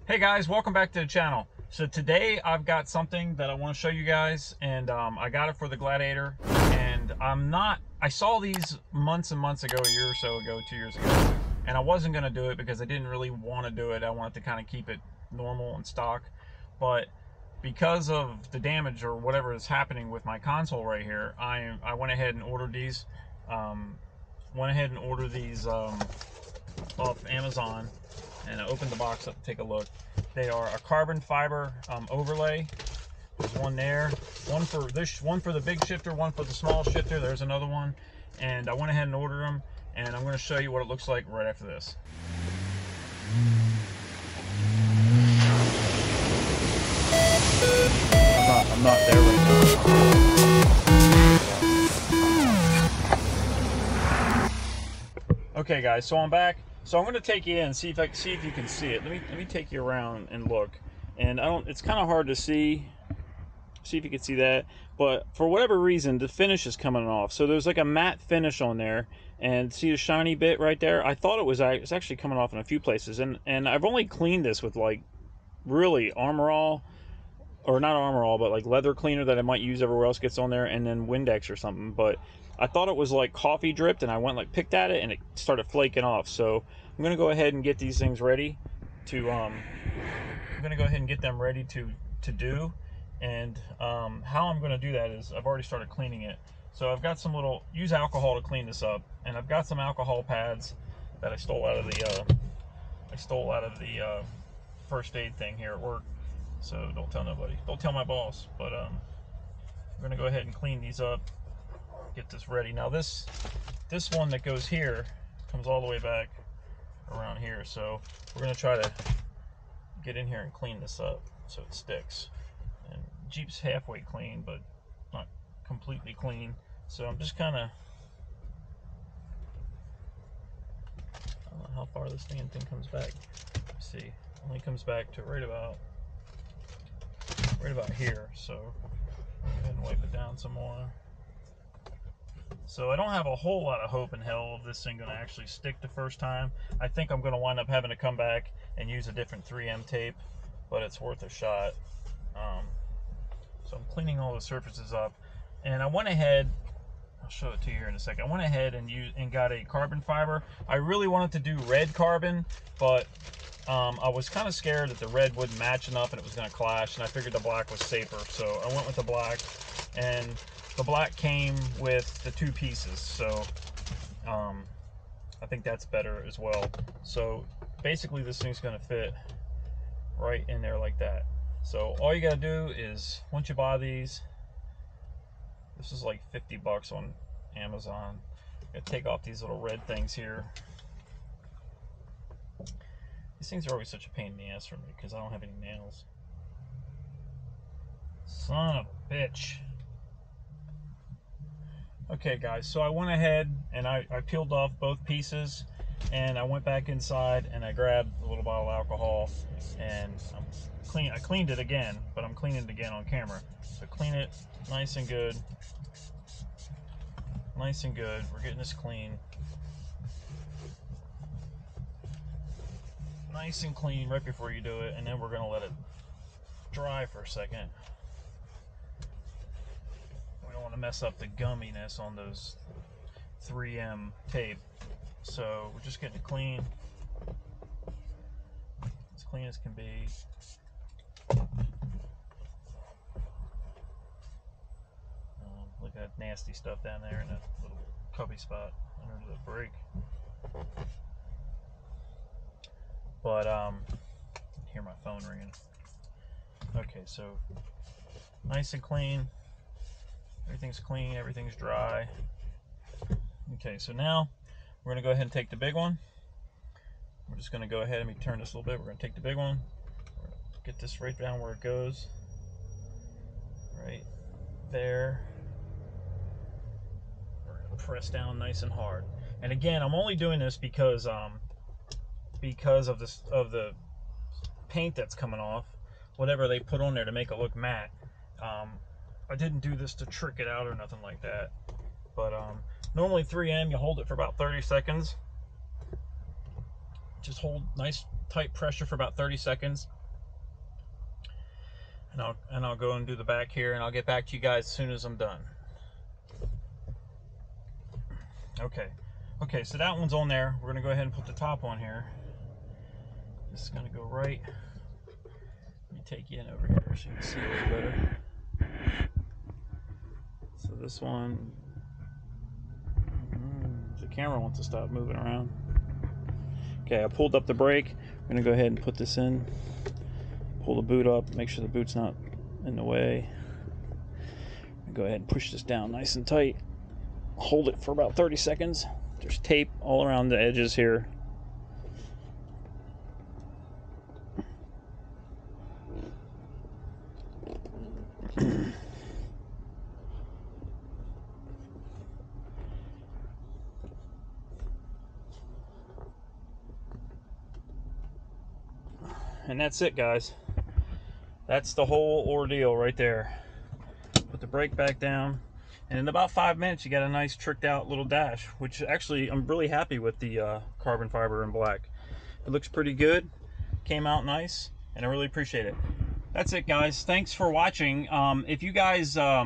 Hey guys, welcome back to the channel. So today I've got something that I want to show you guys, and I got it for the Gladiator, and I saw these months and months ago, a year or so ago, 2 years ago, and I wasn't going to do it because I didn't really want to do it. I wanted to kind of keep it normal and stock, but because of the damage or whatever is happening with my console right here, I went ahead and ordered these. Off Amazon, and I opened the box up to take a look. They are a carbon fiber overlay. There's one there, one for the big shifter, one for the small shifter. There's another one, and I went ahead and ordered them, and I'm going to show you what it looks like right after this. I'm not there right now. Okay guys, so I'm back. So I'm going to take you in and see if you can see it. Let me take you around and look. And it's kind of hard to see if you can see that, but for whatever reason the finish is coming off. So there's like a matte finish on there, and see the shiny bit right there? I thought it's actually coming off in a few places, and I've only cleaned this with like really Armor All, or not Armor All, but like leather cleaner that I might use everywhere else gets on there, and then Windex or something. But I thought it was like coffee dripped, and I went like picked at it and it started flaking off. So I'm gonna go ahead and get these things ready to I'm gonna go ahead and get them ready to do. And how I'm gonna do that is I've already started cleaning it. So I've got some use alcohol to clean this up, and I've got some alcohol pads that I stole out of the first aid thing here at work. So don't tell nobody, don't tell my boss. But I'm gonna go ahead and clean these up, get this ready. Now this one that goes here comes all the way back around here, so we're gonna try to get in here and clean this up so it sticks. And Jeep's halfway clean, but not completely clean, so I'm just kind of, I don't know how far this thing comes back. Let's see, only comes back to right about here, so go ahead and wipe it down some more. So I don't have a whole lot of hope in hell of this thing going to actually stick the first time. I think I'm going to wind up having to come back and use a different 3M tape, but it's worth a shot. So I'm cleaning all the surfaces up, and I went ahead, I'll show it to you here in a second. I went ahead and got a carbon fiber. I really wanted to do red carbon, but I was kind of scared that the red wouldn't match enough and it was going to clash, and I figured the black was safer, so I went with the black. And the black came with the two pieces, so I think that's better as well. So basically this thing's going to fit right in there like that. So all you got to do is, once you buy these, this is like 50 bucks on Amazon. You got to take off these little red things here. These things are always such a pain in the ass for me because I don't have any nails. Son of a bitch. Okay guys, so I went ahead and I peeled off both pieces, and I went back inside and I grabbed a little bottle of alcohol, and I cleaned it again, but I'm cleaning it again on camera. So clean it nice and good. Nice and good. We're getting this clean. Nice and clean right before you do it, and then we're gonna let it dry for a second. We don't want to mess up the gumminess on those 3M tape, so we're just getting it clean, as clean as can be. Look at that nasty stuff down there in that little cubby spot under the brake. But hear my phone ringing. Okay, so nice and clean. Everything's clean, everything's dry. Okay, so now we're going to go ahead and take the big one. We're just going to go ahead and turn this a little bit. We're going to take the big one. We're going to get this right down where it goes. Right there. We're going to press down nice and hard. And again, I'm only doing this because of the paint that's coming off, whatever they put on there to make it look matte. I didn't do this to trick it out or nothing like that, but normally 3M, you hold it for about 30 seconds. Just hold nice tight pressure for about 30 seconds, and I'll go and do the back here, and I'll get back to you guys as soon as I'm done. Okay, so that one's on there. We're gonna go ahead and put the top on here. This is gonna go right. Let me take you in over here so you can see it better. So this one, the camera wants to stop moving around. Okay, I pulled up the brake. I'm gonna go ahead and put this in. Pull the boot up, make sure the boot's not in the way. Go ahead and push this down nice and tight. Hold it for about 30 seconds. There's tape all around the edges here. And that's it, guys. That's the whole ordeal right there. Put the brake back down, and in about 5 minutes you got a nice tricked out little dash, which actually I'm really happy with the carbon fiber in black. It looks pretty good, came out nice, and I really appreciate it. That's it, guys. Thanks for watching. If you guys are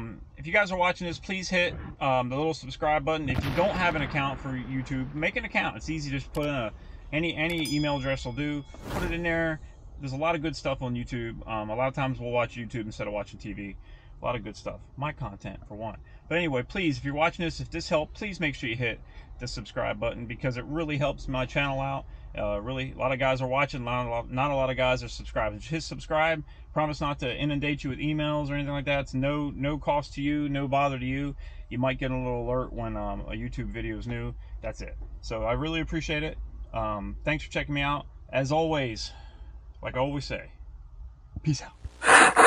watching this, please hit the little subscribe button. If you don't have an account for YouTube, make an account. It's easy. Just put in any email address will do. Put it in there. There's a lot of good stuff on YouTube. A lot of times we'll watch YouTube instead of watching TV. A lot of good stuff. My content, for one. But anyway, please, if you're watching this, if this helped, please make sure you hit the subscribe button, because it really helps my channel out. Really, a lot of guys are watching. Not a lot of guys are subscribing. Just hit subscribe. Promise not to inundate you with emails or anything like that. It's no cost to you, no bother to you. You might get a little alert when a YouTube video is new. That's it. So I really appreciate it. Thanks for checking me out. As always, like I always say, peace out.